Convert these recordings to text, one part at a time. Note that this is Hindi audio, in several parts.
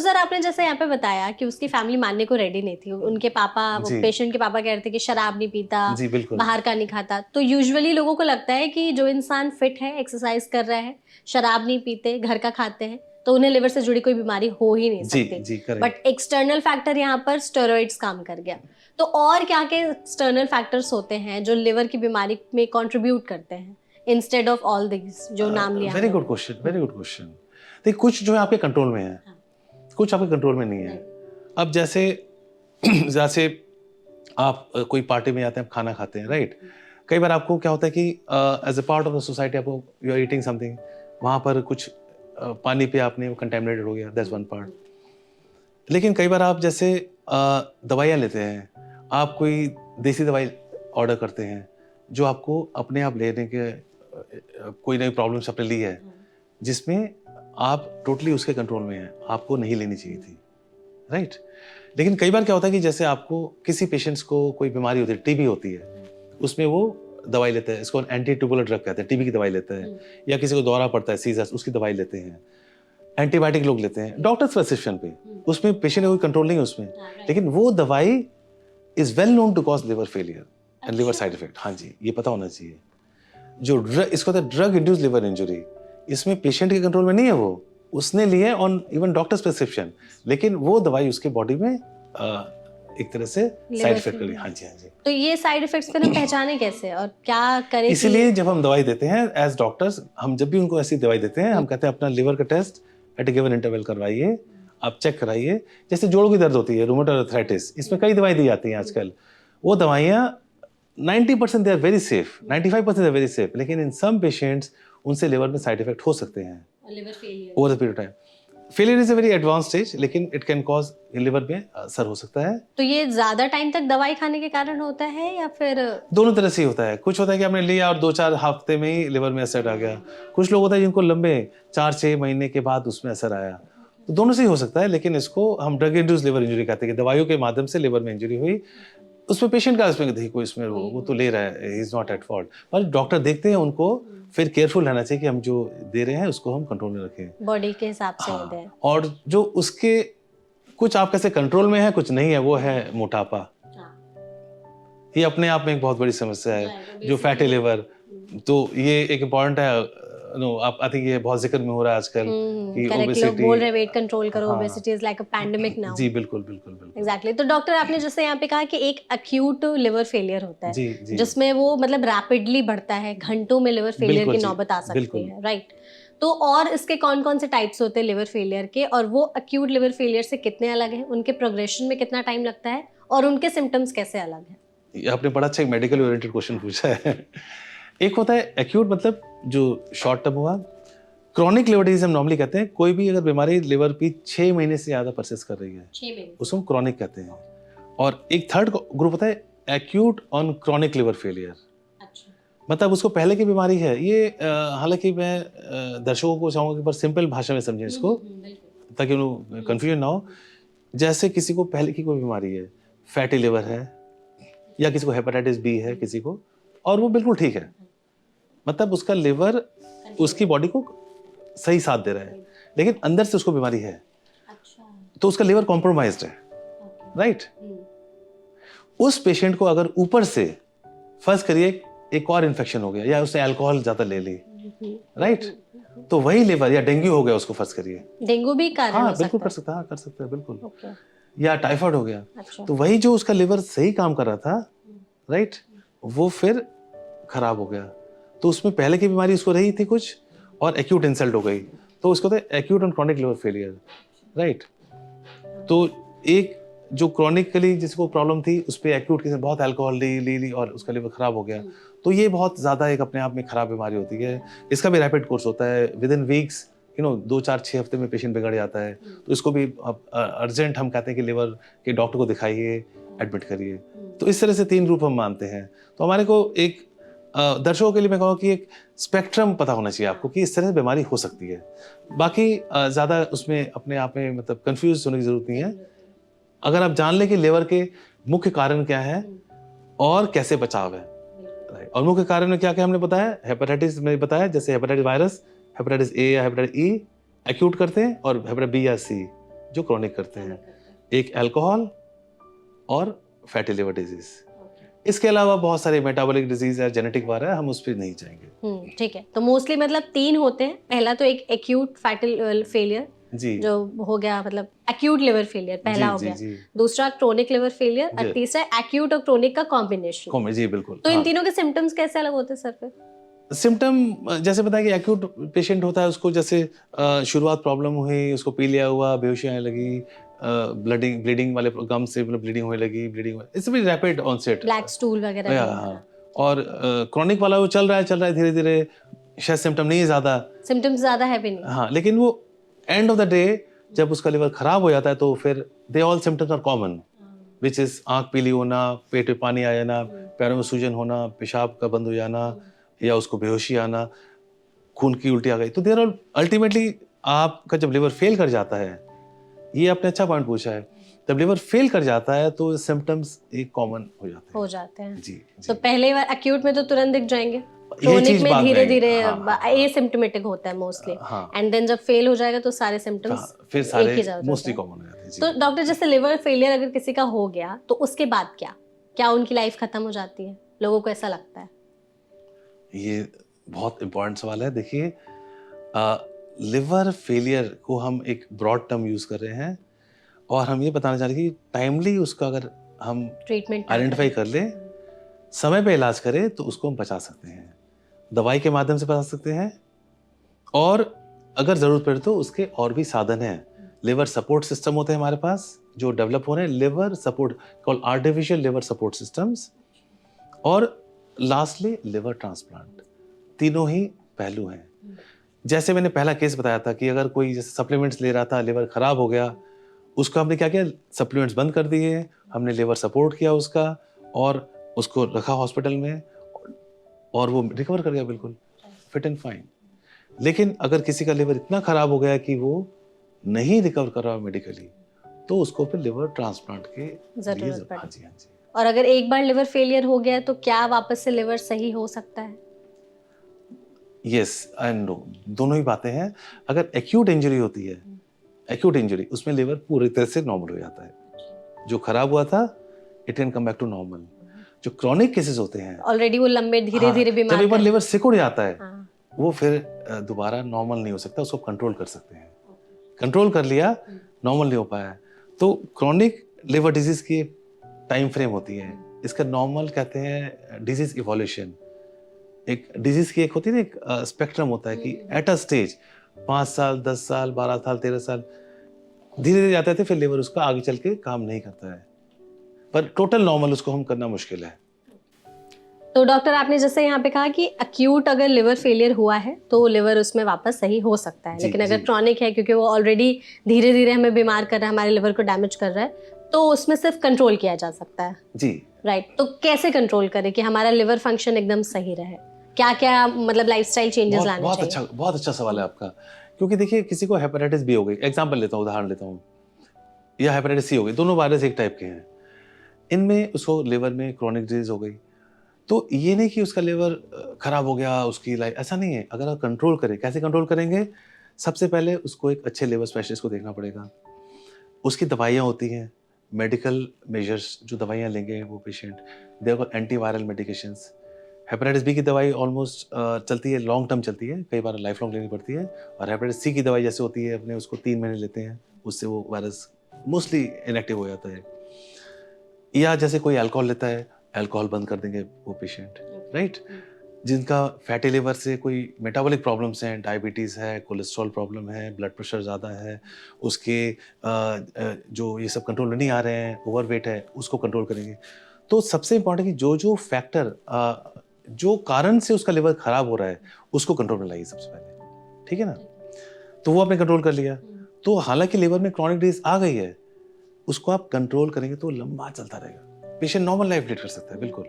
सर आपने जैसे यहाँ पे बताया कि उसकी फैमिली मानने को रेडी नहीं थी, उनके पापा, वो जी पेशेंट के पापा कह रहे थे कि शराब नहीं पीता, जी बिल्कुल। बाहर का नहीं खाता। तो यूजुअली लोगों को लगता है कि जो इंसान फिट है, एक्सरसाइज कर रहा है, शराब नहीं पीते, घर का खाते हैं, तो उन्हें लिवर से जुड़ी कोई बीमारी हो ही नहीं जी सकती। जी करेक्ट। बट एक्सटर्नल फैक्टर यहाँ पर स्टेरॉइड्स काम कर गया। तो और क्या क्या एक्सटर्नल फैक्टर्स होते हैं जो लिवर की बीमारी में कंट्रीब्यूट करते हैं इंस्टेड ऑफ ऑल दिस जो नाम लिया वेरी हम गुड लोगों क्वेश्चन, वेरी गुड क्वेश्चन। देखिए कुछ जो है आपके कंट्रोल में है, हाँ। कुछ आपके कंट्रोल में नहीं है। अब जैसे जैसे आप कोई पार्टी में जाते हैं, आप खाना खाते हैं, राइट? कई बार आपको क्या होता है कि as a part of the society आपको यू आर ईटिंग समथिंग, वहाँ पर कुछ पानी पे आपने वो कंटेमिनेटेड हो गया, दैट्स वन पार्ट। लेकिन कई बार आप जैसे दवाइयाँ लेते हैं, आप कोई देसी दवाई ऑर्डर करते हैं जो आपको अपने आप लेने के कोई नई प्रॉब्लम्स आपने ली है, जिसमें आप टोटली उसके कंट्रोल में हैं, आपको नहीं लेनी चाहिए थी, राइट? लेकिन कई बार क्या होता है कि जैसे आपको किसी पेशेंट्स को कोई बीमारी होती है, टीबी होती है, उसमें वो दवाई लेते हैं, इसको एंटी ट्यूबुलर ड्रग कहते हैं, टीबी की दवाई लेते हैं, या किसी को दौरा पड़ता है, सीजर्स, उसकी दवाई लेते हैं, एंटीबायोटिक लोग लेते हैं डॉक्टर्स प्रिस्क्रिप्शन पे, उसमें पेशेंट का कोई कंट्रोल नहीं है उसमें, लेकिन वो दवाई is well known to cause liver failure and liver side effect. हाँ जी, ये पता होना चाहिए। जो ड्रग, इसको होता है ड्रग इंड्यूस लिवर इंजरी, इसमें पेशेंट के कंट्रोल में नहीं है, वो उसने लिए ऑन इवन डॉक्टर्स प्रिस्क्रिप्शन, लेकिन वो दवाई उसके बॉडी में एक तरह से साइड इफेक्ट करी। हाँ जी, हाँ जी। तो ये साइड इफेक्ट्स फिर हम पहचाने कैसे और क्या करें? इसीलिए जब हम दवाई देते हैं एज डॉक्टर्स, हम जब भी उनको ऐसी दवाई देते हैं, हम कहते हैं अपना लिवर का test at a given interval करवाइए, आप चेक कराइए। जैसे जोड़ों की दर्द होती है, रूमेटॉइड आर्थराइटिस, इसमें कई दवाई दी जाती हैं आजकल। वो दवाइयाँ 90% they are very safe, 95% they are very safe, लेकिन इन सम पेशेंट्स उनसे लिवर में साइड इफेक्ट हो सकते हैं liver failure over the period time. Failure is a very advance stage, लेकिन इट कैन कॉज लिवर में असर हो सकता है। तो ये ज्यादा टाइम तक दवाई खाने के कारण होता है या फिर? दोनों तरह से ही होता है। कुछ होता है कि आपने लिया और 2-4 हफ्ते में ही लिवर में असर आ गया, कुछ लोग होता है जिनको लंबे 4-6 महीने के बाद उसमें असर आया। तो दोनों से ही हो सकता है, लेकिन इसको हम ड्रग इंड्यूस लिवर इंजरी कहते हैं कि दवाइयों के माध्यम से लिवर में इंजरी हुई। उसमें पेशेंट का इसमें देखिए कोई इसमें वो तो ले रहा है, he is not at fault, पर डॉक्टर देखते हैं उनको, फिर केयरफुल रहना चाहिए कि हम जो दे रहे हैं उसको हम कंट्रोल में रखें, बॉडी के हिसाब से हाँ। दें। और जो उसके कुछ आप कैसे कंट्रोल में है, कुछ नहीं है, वो है मोटापा। ये अपने आप में एक बहुत बड़ी समस्या है, जो फैटी लिवर। तो ये एक इम्पॉर्टेंट है, नो आप आई थिंक ये बहुत जिक्र में हो रहा है आजकल कि करेक्ट, लोग ओबेसिटी, बोल रहे वेट कंट्रोल करो, हाँ। Obesity is like a pandemic now. जी बिल्कुल बिल्कुल बिल्कुल। एग्जैक्टली। तो डॉक्टर आपने जैसे यहाँ पे कहा कि एक एक्यूट लिवर फेलियर होता है, जी जी जिसमें वो मतलब रैपिडली बढ़ता है, घंटों में लिवर फेलियर बिल्कुल की जी, नौबत आ सकती बिल्कुल। है, राइट? तो और इसके कौन कौन से टाइप्स होते हैं लिवर फेलियर के, और वो एक्यूट लिवर फेलियर से कितने अलग हैं, उनके प्रोग्रेशन में कितना टाइम लगता है, और उनके सिम्टम्स कैसे अलग हैं? ये आपने बड़ा अच्छा एक मेडिकल ओरिएंटेड क्वेश्चन पूछा है। एक होता है एक्यूट, मतलब जो शॉर्ट टर्म हुआ। क्रॉनिक लिवर डिजीज हम नॉर्मली कहते हैं कोई भी अगर बीमारी लिवर की 6 महीने से ज़्यादा परसिस्ट कर रही है, 6 महीने, उसको क्रॉनिक कहते हैं। और एक थर्ड ग्रुप होता है acute on chronic liver failure, अच्छा, मतलब उसको पहले की बीमारी है। ये हालांकि मैं दर्शकों को चाहूँगा कि पर सिंपल भाषा में समझें इसको, ताकि उन्हें कन्फ्यूजन ना हो। जैसे किसी को पहले की कोई बीमारी है, फैटी लिवर है, या किसी को हेपेटाइटिस बी है किसी को, और वो बिल्कुल ठीक है, मतलब उसका लिवर उसकी बॉडी को सही साथ दे रहा है, लेकिन अंदर से उसको बीमारी है, अच्छा, तो उसका लिवर कॉम्प्रोमाइज्ड है, राइट? उस पेशेंट को अगर ऊपर से फर्ज करिए एक और इन्फेक्शन हो गया, या उसने अल्कोहल ज्यादा ले ली, राइट, तो वही लिवर, या डेंगू हो गया उसको फर्ज करिए, डेंगू भी कारण हाँ हो बिल्कुल सकता कर सकता है, हाँ कर सकता है बिल्कुल, है? या टाइफाइड हो गया, अच्छा, तो वही जो उसका लिवर सही काम कर रहा था, राइट, वो फिर खराब हो गया। तो उसमें पहले की बीमारी उसको रही थी कुछ, और एक्यूट इंसल्ट हो गई, तो उसको होता है acute and chronic liver failure, right? तो एक जो क्रॉनिकली जिसको प्रॉब्लम थी, उस पे एक्यूट किसी ने बहुत अल्कोहल ली और उसका लिवर खराब हो गया, तो ये बहुत ज़्यादा एक अपने आप में खराब बीमारी होती है। इसका भी रैपिड कोर्स होता है, विद इन वीक्स, 2-4-6 हफ्ते में पेशेंट बिगड़ जाता है। तो इसको भी अर्जेंट हम कहते हैं कि लिवर के डॉक्टर को दिखाइए, एडमिट करिए। तो इस तरह से 3 रूप हम मानते हैं। तो हमारे को एक दर्शकों के लिए मैं कहूँगा कि एक स्पेक्ट्रम पता होना चाहिए आपको कि इस तरह से बीमारी हो सकती है। बाकी ज़्यादा उसमें अपने आप में मतलब कन्फ्यूज होने की ज़रूरत नहीं है। अगर आप जान लें कि लिवर के मुख्य कारण क्या है और कैसे बचाव है, राइट? और मुख्य कारण में क्या क्या हमने बताया, हेपेटाइटिस में बताया, जैसे हेपेटाइटिस वायरस, हेपेटाइटिस ए या हेपेटाइटिस ई एक्यूट करते हैं, और हेपेटाइटिस बी या सी जो क्रॉनिक करते हैं, एक अल्कोहल और फैटी लिवर डिजीज। इसके अलावा बहुत सारे मेटाबॉलिक डिजीज है, जेनेटिक वार है, हम उस पर नहीं जाएंगे। ठीक है, तो मोस्टली मतलब 3 होते हैं। पहला तो एक एक्यूट फैटी फेलियर जी जो हो गया, मतलब एक्यूट लिवर फेलियर पहला जी हो जी गया, जी दूसरा क्रोनिक लिवर फेलियर और जी। तीसरा एक्यूट और क्रोनिक का कॉम्बिनेशन। जी बिल्कुल। तो इन हाँ, तीनों के सिम्टम्स कैसे अलग होते हैं सर फिर? सिम्टम जैसे बताया कि एक्यूट पेशेंट होता है, उसको जैसे शुरुआत प्रॉब्लम हुई, उसको पी लिया हुआ, बेहोशी आने लगी, ब्लीडिंग वाले गम से मतलब ब्लीडिंग होने लगी, it's very rapid onset. Black stool वगैरह या भी हाँ, और क्रॉनिक वाला वो चल रहा है धीरे धीरे, शायद सिम्टम नहीं है ज़्यादा, सिम्टम्स ज्यादा हैवी नहीं। हाँ, लेकिन वो एंड ऑफ द डे जब उसका लिवर खराब हो जाता है तो फिर they all symptoms are common, which is आँख पीली होना, पेट में पानी आ जाना, पैरों में सूजन होना, पेशाब का बंद हो जाना, या उसको बेहोशी आना, खून की उल्टी आ गई। तो देर ऑल अल्टीमेटली आपका जब लिवर फेल कर जाता है, ये आपने अच्छा पॉइंट पूछा है, जब लिवर फेल कर जाता है तो सिम्टम्स एक कॉमन हो जाते हैं। जी तो पहले बार एक्यूट में तो तुरंत दिख जाएंगे, ये क्रोनिक चीज में बाद धीरे धीरे हाँ, एसिम्प्टोमेटिक होता है मोस्टली, हाँ, एंड देन जब फेल हो जाएगा तो सारे सिम्टम्स फिर एक सारे ही जगह मोस्टली होते हैं। कॉमन हो जाते हैं। जी। तो डॉक्टर, जैसे लिवर फेलियर अगर किसी का हो गया तो उसके बाद क्या क्या उनकी लाइफ खत्म हो जाती है? लोगों को ऐसा लगता है। ये बहुत इम्पोर्टेंट सवाल है। देखिए, लिवर फेलियर को हम एक ब्रॉड टर्म यूज कर रहे हैं, और हम ये बताना चाह रहे हैं कि टाइमली उसका अगर हम ट्रीटमेंट आइडेंटिफाई कर लें, समय पे इलाज करें, तो उसको हम बचा सकते हैं, दवाई के माध्यम से बचा सकते हैं, और अगर जरूरत पड़े तो उसके और भी साधन हैं। लिवर सपोर्ट सिस्टम होते हैं हमारे पास जो डेवलप हो रहे हैं, liver support called artificial liver support systems, और लास्टली लिवर ट्रांसप्लांट। तीनों ही पहलू हैं। जैसे मैंने पहला केस बताया था कि अगर कोई जैसे सप्लीमेंट्स ले रहा था, लिवर खराब हो गया, उसको हमने क्या किया, सप्लीमेंट्स बंद कर दिए, हमने लिवर सपोर्ट किया उसका, और उसको रखा हॉस्पिटल में, और वो रिकवर कर गया बिल्कुल फिट एंड फाइन। लेकिन अगर किसी का लिवर इतना खराब हो गया कि वो नहीं रिकवर कर रहा मेडिकली, तो उसको फिर लिवर ट्रांसप्लांट के जरूरत पड़े। हाँ जी, हाँ जी। और अगर एक बार लिवर फेलियर हो गया तो क्या वापस से लिवर सही हो सकता है? यस एंड नो, दोनों ही बातें हैं। अगर एक्यूट इंजरी होती है, एक्यूट इंजरी, उसमें लिवर पूरी तरह से नॉर्मल हो जाता है, जो खराब हुआ था it can come back to normal. जो क्रॉनिक केसेस होते हैं, ऑलरेडी वो लंबे धीरे हाँ, धीरे जब बीमार एक बार कर- लिवर सिकुड़ जाता है, हाँ। वो फिर दोबारा नॉर्मल नहीं हो सकता, उसको कंट्रोल कर सकते हैं। कंट्रोल कर लिया, नॉर्मल नहीं हो पाया, तो क्रॉनिक लिवर डिजीज की टाइम फ्रेम होती है, इसका नॉर्मल कहते हैं डिजीज इवोल्यूशन। एक डिजीज की एक होती है ना, एक स्पेक्ट्रम होता है कि एट अ स्टेज 5 साल, 10 साल, 12 साल, 13 साल धीरे धीरे जाते थे, फिर लिवर उसका आगे चल के काम नहीं करता है, पर टोटल नॉर्मल उसको हम करना मुश्किल है। तो डॉक्टर, आपने जैसे यहाँ पे कहा कि एक्यूट अगर लिवर फेलियर हुआ है तो लिवर उसमें वापस सही हो सकता है, जी, लेकिन अगर जी। क्रॉनिक है, क्योंकि वो ऑलरेडी धीरे धीरे हमें बीमार कर रहा है, हमारे लिवर को डैमेज कर रहा है, तो उसमें सिर्फ कंट्रोल किया जा सकता है। जी, राइट। तो कैसे कंट्रोल करें कि हमारा लिवर फंक्शन एकदम सही रहे? क्या क्या मतलब लाइफस्टाइल चेंजेस लाने चाहिए? बहुत अच्छा सवाल है आपका, क्योंकि देखिए किसी को हेपेटाइटिस बी हो गई, एग्जांपल लेता हूँ, उदाहरण लेता हूँ, या हेपेटाइटिस सी हो गई, दोनों वायरस एक टाइप के हैं, इनमें उसको लिवर में क्रॉनिक डिजीज हो गई, तो ये नहीं कि उसका लिवर खराब हो गया, उसकी लाइफ, ऐसा नहीं है। अगर आप कंट्रोल करें, कैसे कंट्रोल करेंगे? सबसे पहले उसको एक अच्छे लिवर स्पेशलिस्ट को देखना पड़ेगा, उसकी दवाइयाँ होती हैं, मेडिकल मेजर्स, जो दवाइयाँ लेंगे वो पेशेंट, देखो एंटीवायरल मेडिकेशंस। हेपेटाइटिस बी की दवाई ऑलमोस्ट चलती है, लॉन्ग टर्म चलती है, कई बार लाइफ लॉन्ग लेनी पड़ती है, और हेपेटाइटिस सी की दवाई जैसे होती है, अपने उसको 3 महीने लेते हैं, उससे वो वायरस मोस्टली इनएक्टिव हो जाता है। या जैसे कोई अल्कोहल लेता है, अल्कोहल बंद कर देंगे वो पेशेंट, राइट। जिनका फैटी लिवर से कोई मेटाबॉलिक प्रॉब्लम्स हैं, डायबिटीज़ है, कोलेस्ट्रॉल प्रॉब्लम है, ब्लड प्रेशर ज़्यादा है, उसके जो ये सब कंट्रोल नहीं आ रहे हैं, ओवरवेट है, उसको कंट्रोल करेंगे। तो सबसे इम्पॉर्टेंट कि जो फैक्टर जो कारण से उसका लिवर खराब हो रहा है, उसको कंट्रोल में लाइए सबसे पहले, ठीक है ना। तो वो आपने कंट्रोल कर लिया, तो हालांकि लिवर में क्रॉनिक डिजीज आ गई है, उसको आप कंट्रोल करेंगे तो लंबा चलता रहेगा, पेशेंट नॉर्मल लाइफ लीड कर सकता है बिल्कुल,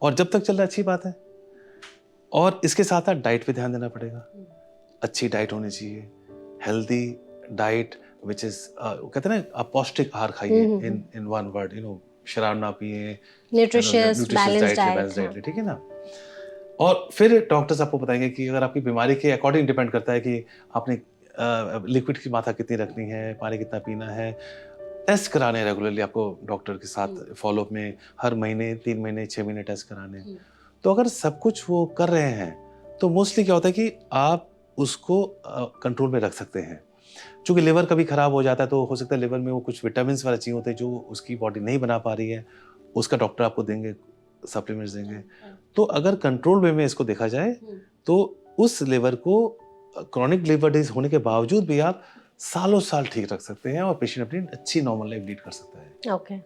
और जब तक चल रहा है अच्छी बात है। और इसके साथ साथ डाइट पे ध्यान देना पड़ेगा, अच्छी डाइट होनी चाहिए, हेल्दी डाइट, विच इज कहते हैं ना, आप पौष्टिक आहार खाइए, इन वन वर्ड, शराब ना पिए, nutritious balanced balance diet. Diet, ठीक है ना। और फिर डॉक्टर्स आपको बताएंगे कि अगर आपकी बीमारी के अकॉर्डिंग डिपेंड करता है कि आपने लिक्विड की मात्रा कितनी रखनी है, पानी कितना पीना है, टेस्ट कराने रेगुलरली आपको डॉक्टर के साथ फॉलोअप में, हर महीने 3 महीने 6 महीने टेस्ट कराने। तो अगर सब कुछ वो कर रहे हैं तो मोस्टली क्या होता है कि आप उसको कंट्रोल में रख सकते हैं। चूँकि लिवर कभी ख़राब हो जाता है तो हो सकता है लिवर में वो कुछ विटामिन्स वाला चाहिए होते हैं जो उसकी बॉडी नहीं बना पा रही है, उसका डॉक्टर आपको देंगे, सप्लीमेंट्स देंगे। तो अगर कंट्रोल वे में इसको देखा जाए तो उस लिवर को क्रॉनिक लिवर डिजीज होने के बावजूद भी आप सालों साल ठीक रख सकते हैं और पेशेंट अपनी अच्छी नॉर्मल लाइफ लीड कर सकता है। ओके।